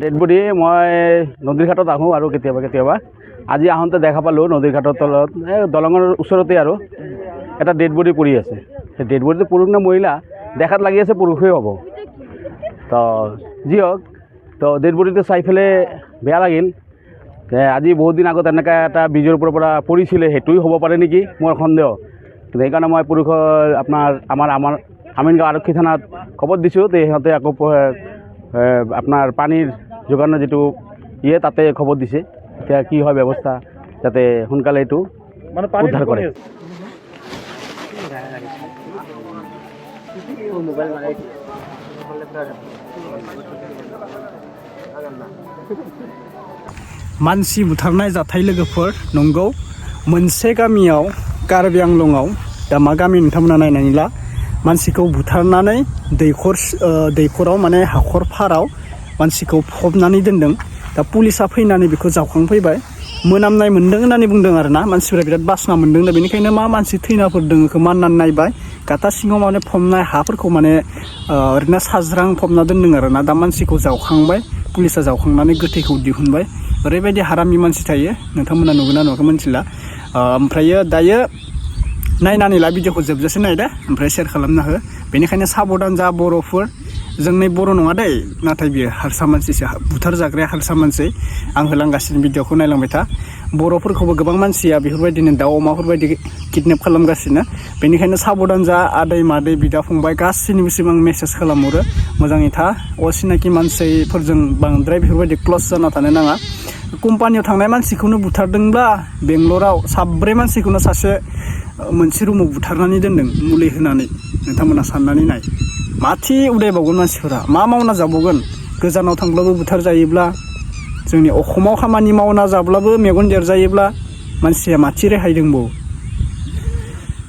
Dead body মই নদীৰ ঘাটত আহোঁ আৰু কেতিয়াবা আজি আহোঁতে দেখা পালোঁ নদীৰ ঘাটৰ তলত দলঙৰ ওচৰতে আৰু এটা ডেড বডি পৰি আছে। সেই ডেড বডিটো পুৰুষ নে মহিলা দেখাত লাগি আছে পুৰুষেই হ'ব। তো যি হওক, তো ডেড বডিটো চাই পেলাই বেয়া লাগিল। আজি বহুত দিন আগত এনেকৈ এটা ব্ৰিজৰ ওপৰৰ পৰা পৰিছিলে, সেইটোৱে হ'ব পাৰে নেকি মোৰ সন্দেহ। সেইকাৰণে মই পুৰুষৰ আমাৰ আমিনগাঁও আৰক্ষী থানাত খবৰ দিছোঁ। সিহঁতে আকৌ আপোনাৰ পানীৰ যোগানৰ যিটো তাতে খবৰ দিছে। এতিয়া কি হয় ব্যৱস্থা, যাতে সোনকালে এইটো উদ্ধাৰ কৰে। मानसि बुथारनाय जाथाय लोगोफोर नंगौ मोनसे गामियाव कार्बि आंलंआव दा मा गामि नोंथांमोना नायनानै ला मानसिखौ बुथारनानै दैखराव माने हाखर फाराव मानसिखौ फबनानै दोनदों। दा पुलिसा फैनानै बेखौ जावखांफैबाय, मोनामनाय मोन्दों होननानै बुंदों आरोना। मानसिफोरा बिराद बासना मोन्दों। दा बेनिखायनो मा मानसि थैनाफोर दङ बेखौ माननानै नायबाय। गाथा सिङाव माने फबनाय हाफोरखौ माने ओरैनो साज्रां फबना दोनदों आरोना। दा मानसिखौ जावखांबाय, पुलिसा जावखांनानै गोथैखौ दिहुनबाय। ओरैबायदि हारामि मानसि थायो, नोंथांमोना नुगोना नुवाखै मिथिला। ओमफ्रायो दायो नायनानै ला भिडिअखौ जोबजासे नायदो, ओमफ्राय शेयार खालामना हो। बेनिखायनो साबधान जा बर'फोर, जोंनि बर' नङा दै, नाथाय बियो हारसा मानसिसो, बुथार जाग्राया हारसा मानसि। आं होलांगासिनो भिडिअखौ नायलांबाय था। बर'फोरखौबो गोबां मानसिया बेफोरबायदिनो दाउ अमाफोरबायदि किडनेप खालामगासिनो। बेनिखायनो साबधान जा आदै मादै बिदा फंबाय गासैनिबोसिम आं मेसेज खालामहरो, मोजाङै था। असिनाखि मानसिफोरजों बांद्राय बेफोरबायदि क्लस जाना थानो नाङा। कम्पानियाव थांनाय मानसिखौनो बुथारदोंब्ला बेंगलराव साब्रै मानसिखौनो सासे मोनसे रुमाव बुथारनानै दोनदों मुलि होनानै। नोंथांमोना साननानै नाय, माथि उदायबावगोन मानसिफोरा, मा मावना जाबावगोन? गोजानाव थांब्लाबो बुथार जायोब्ला, जोंनि अखमाव खामानि मावना जाब्लाबो मेगन देरजायोब्ला मानसिया माथि रेहाय दंबावो?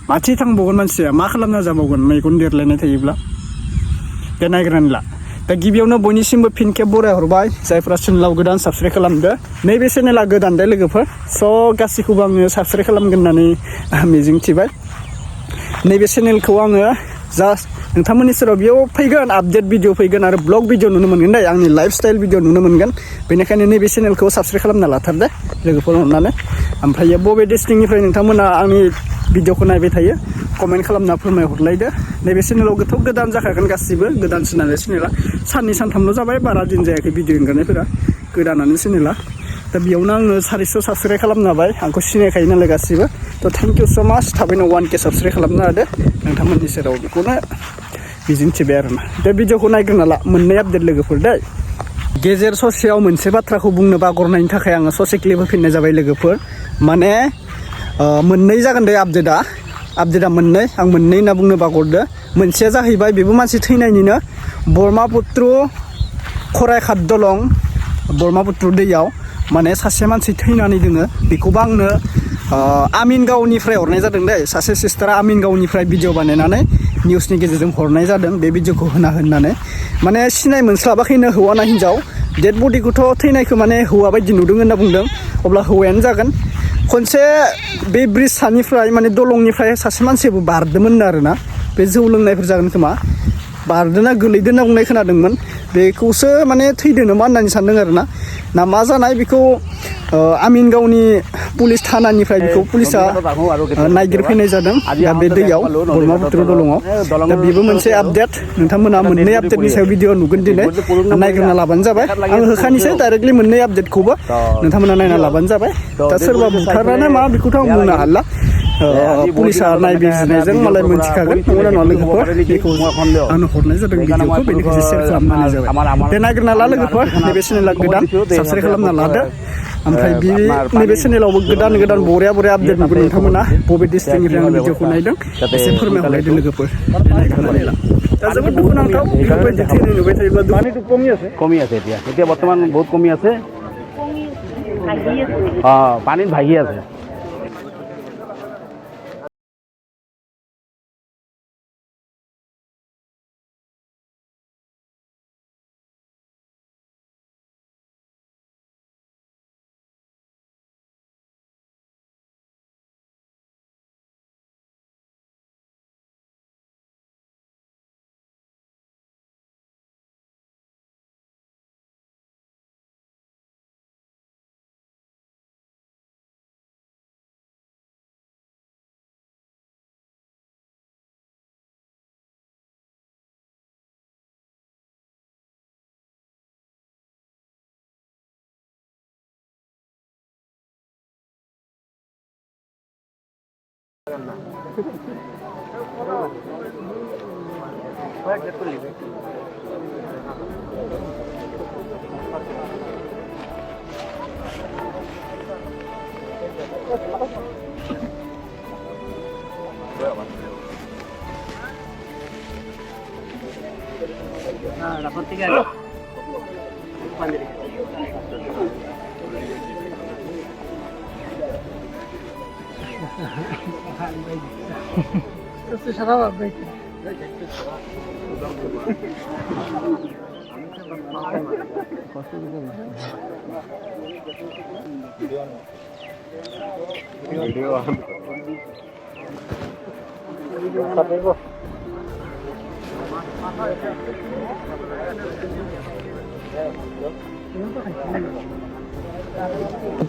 माथि थांबावगोन मानसिया, मा खालामना जाबावगोन मेगन देरलायनाय थायोब्ला? दे नायग्रानै ला। दा गिबियावनो बयनिसिमबो फिन खेब बरायहरबाय जायफ्रा चेनेलाव गोदान साबस्क्राइब खालामदो। नैबे चेनेला गोदान दे लोगोफोर, स' गासैखौबो आङो साबस्क्राइब खालामगोन होननानै मिजिंथिबाय। नैबे चेनेलखौ आङो जास्ट नोंथांमोननि सेराव बेयाव फैगोन, आपडेट भिडिअ फैगोन आरो ब्लग भिडिअ नुनो मोनगोन दे, आंनि लाइफ स्टाइल भिडिअ नुनो मोनगोन। बेनिखायनो नैबे चेनेलखौ साबस्क्राइब खालामना लाथार दे लोगोफोर अननानै। ओमफ्राय बबे डिस्ट्रिक्टनिफ्राय नोंथांमोना आंनि भिडिअखौ नायबाय थायो कमेन्ट खालामना फोरमायहरलायदो। नैबे चेनेलाव गोदान जाखागोन, गासिबो गोदानसो नालाय चेनेला। साननै सानथामल' जाबाय, बारा दिन जायाखै भिडिअ ओंखारनायफोरा, गोदानानो चेनेला। दा बेयावनो आङो 400 साबस्क्राइब खालामनो हाबाय, आंखौ सिनायखायो नालाय गासिबो। थ' थेंक इउ स' माच, थाबैनो 1K साबस्क्राइब खालामनो हादो नोंथांमोननि सेराव, बेखौनो मिजिंथिबाय आरोना। दा भिडिअखौ नायग्रोना ला, मोननै आपडेट लोगोफोर दे। गेजेर ससेयाव मोनसे बाथ्राखौ बुंनो बागरनायनि थाखाय आङो ससे क्लिप होफिननाय जाबाय लोगोफोर। माने मोननै जागोन दे आपडेटआ मोननै, आं मोननै होनना बुंनो बागरदो। मोनसेया जाहैबाय बेबो मानसि थैनायनिनो, ब्रह्मपुत्र खराइघाट दलं ब्रह्मपुत्र दैयाव माने सासे मानसि थैनानै दोङो। बेखौबो आंनो आमिनगावनिफ्राय हरनाय जादों दे, सासे सिस्टारा आमिनगावनिफ्राय भिडिअ बानायनानै निउसनि गेजेरजों हरनाय जादों बे भिडिअखौ होननानै। माने सिनाय मोनस्लाबाखैनो हौवा ना हिनजाव, डेड बडिखौथ' थैनायखौ माने हौवा बायदि नुदों होनना बुंदों, अब्ला हौवायानो जागोन। खनसे बे ब्रिज सानिफ्राय माने दलंनिफ्राय सासे मानसियाबो बारदोंमोन आरोना, बे जौ लोंनायफोर जागोन खोमा, बारदोंना गोलैदों होनना बुंनाय खोनादोंमोन। बेखौसो माने थैदों नामा होननानै सानदों आरोना। ना मा जानाय बेखौ आमिनगावनि पुलिस थानानिफ्राय बेखौ पुलिसा नायगिरफैनाय जादों दा बे दैयाव ब्रह्मपुत्र दलङाव। दा बेबो मोनसे आपडेट, नोंथांमोना मोननै आपडेटनि सायाव भिडिअ नुगोन दिनै, नायग्रोना लाबानो जाबाय। आं होखानोसै डाइरेक्टलि मोननै आपडेटखौबो, नोंथांमोना नायना लाबानो जाबाय। दा सोरबा बुथारना मा बेखौथ' आं बुंनो हाला, पुलिसा नायबिजिरनायजों मालाय मोनथिखागोन, नंगौना नङा लोगोफोर? बेखौ आंनो हरनाय जादों भिडिअखौ, बेनिखायसो शेयार खालामनाय जाबाय। दे नायग्रोना ला लोगोफोर, नैबे चेनेला गोदान, साबस्क्राइब खालामना लादो। ओमफ्राय नैबे चेनेलावबो गोदान बरिया आपडेट नुगोन नोंथांमोना। बबे डिस्ट्रिक्टनिफ्राय आं भिडिअखौ नायदों एसे फोरमायहरलायदो लोगोफोर, नायग्रोनानै ला। दा जोबोद दुखुनांथाव बेफोरबायदि थैनाय नुबाय थायोब्ला। পানীটো কমি আছে এতিয়া বৰ্তমান বহুত কমি আছে। পানীত ভাগি আছে।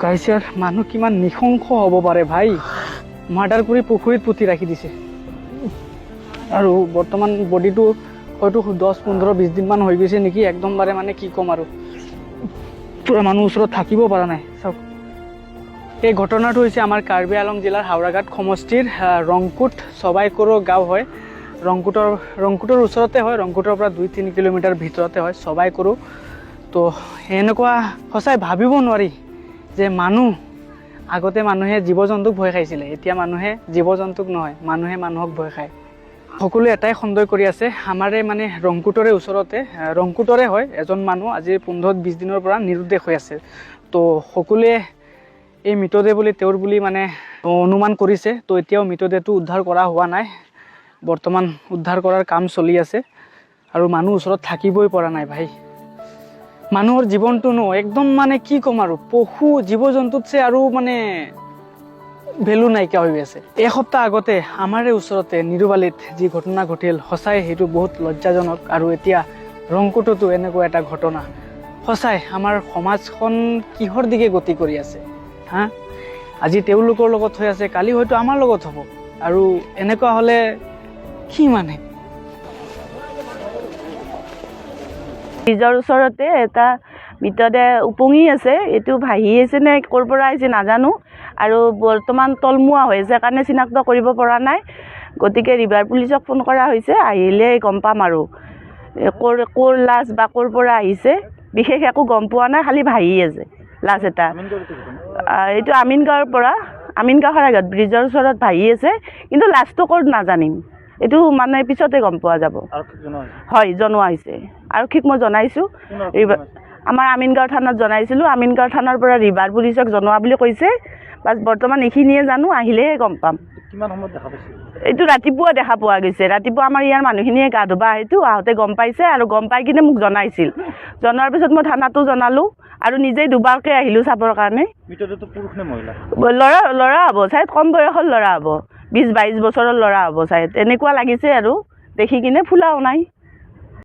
গাইছাৰ মানুহ কিমান নিশংস হ'ব পাৰে ভাই, মাৰ্ডাৰ কৰি পুখুৰীত পুতি ৰাখি দিছে। আৰু বৰ্তমান বডিটো হয়তো 10-15-20 দিনমান হৈ গৈছে নেকি, একদমবাৰে মানে কি ক'ম আৰু পুৰা মানুহ ওচৰত থাকিব পৰা নাই। চাওক, এই ঘটনাটো হৈছে আমাৰ কাৰ্বি আংলং জিলাৰ হাওৰাঘাট সমষ্টিৰ ৰংকুট চবাইকৰো গাঁও হয়। ৰংকুটৰ ওচৰতে হয়, ৰংকুটৰ পৰা 2-3 কিলোমিটাৰ ভিতৰতে হয় চবাইকৰো। তো এনেকুৱা সঁচাই ভাবিব নোৱাৰি যে আগতে মানুহে জীৱ জন্তুক ভয় খাইছিলে, এতিয়া মানুহে জীৱ জন্তুক নহয়, মানুহে মানুহক ভয় খায়। সকলোৱে এটাই সন্দেহ কৰি আছে, আমাৰে মানে ৰংকুটৰে ওচৰতে, ৰংকুটৰে হয় এজন মানুহ আজি 15-20 দিনৰ পৰা নিৰুদ্দেশ হৈ আছে। তো সকলোৱে এই মৃতদেহ বুলি তেওঁৰ বুলি মানে অনুমান কৰিছে। তো এতিয়াও মৃতদেহটো উদ্ধাৰ কৰা হোৱা নাই, বৰ্তমান উদ্ধাৰ কৰাৰ কাম চলি আছে আৰু মানুহ ওচৰত থাকিবই পৰা নাই ভাই। মানুহৰ জীৱনটো একদম মানে কি ক'ম আৰু, পশু জীৱ জন্তুতছে আৰু মানে ভেলু নাইকিয়া হৈ আছে। এসপ্তাহ আগতে আমাৰে ওচৰতে নিৰুবালিত যি ঘটনা ঘটিল, সঁচাই সেইটো বহুত লজ্জাজনক। আৰু এতিয়া ৰংকুটতো এনেকুৱা এটা ঘটনা, সঁচাই আমাৰ সমাজখন কিহৰ দিকে গতি কৰি আছে হা? আজি তেওঁলোকৰ লগত হৈ আছে, কালি হয়তো আমাৰ লগত হ'ব। আৰু এনেকুৱা হ'লে কি মানে? ব্ৰিজৰ ওচৰতে এটা মৃতদেহ উপঙি আছে, এইটো ভাহি আছে নে ক'ৰ পৰা আহিছে নাজানো। আৰু বৰ্তমান তলমুৱা হৈ আছে কাৰণে চিনাক্ত কৰিব পৰা নাই। গতিকে ৰিভাৰ পুলিচক ফোন কৰা হৈছে, আহিলে গম পাম আৰু ক'ৰ লাছ বা ক'ৰ পৰা আহিছে। বিশেষ একো গম পোৱা নাই, খালি ভাহি আছে লাছ এটা। এইটো আমিনগাঁৱৰ পৰা, আমিনগাঁও হাওৰাঘাট ব্ৰিজৰ ওচৰত ভাহি আছে, কিন্তু লাছটো ক'ত নাজানিম, এইটো মানে পিছতে গম পোৱা যাব। হয়, জনোৱা হৈছে। আৰক্ষীক মই জনাইছোঁ, আমাৰ আমিনগাঁও থানাত জনাইছিলোঁ। আমিনগাঁও থানাৰ পৰা ৰিভাৰ পুলিচক জনোৱা বুলি কৈছে। বাছ বৰ্তমান এইখিনিয়ে জানো, আহিলেহে গম পাম। এইটো ৰাতিপুৱা দেখা পোৱা গৈছে। ৰাতিপুৱা আমাৰ ইয়াৰ মানুহখিনিয়ে গা ধুবা সেইটো আহোঁতে গম পাইছে, আৰু গম পাই কিনে মোক জনাইছিল। জনোৱাৰ পিছত মই থানাতো জনালোঁ আৰু নিজেই দুবাৰকৈ আহিলোঁ চাবৰ কাৰণে। ল'ৰা হ'ব চাই, কম বয়সৰ ল'ৰা হ'ব, 20-22 বছৰৰ ল'ৰা হ'ব চাই, এনেকুৱা লাগিছে আৰু দেখি কিনে। ফুলাও নাই।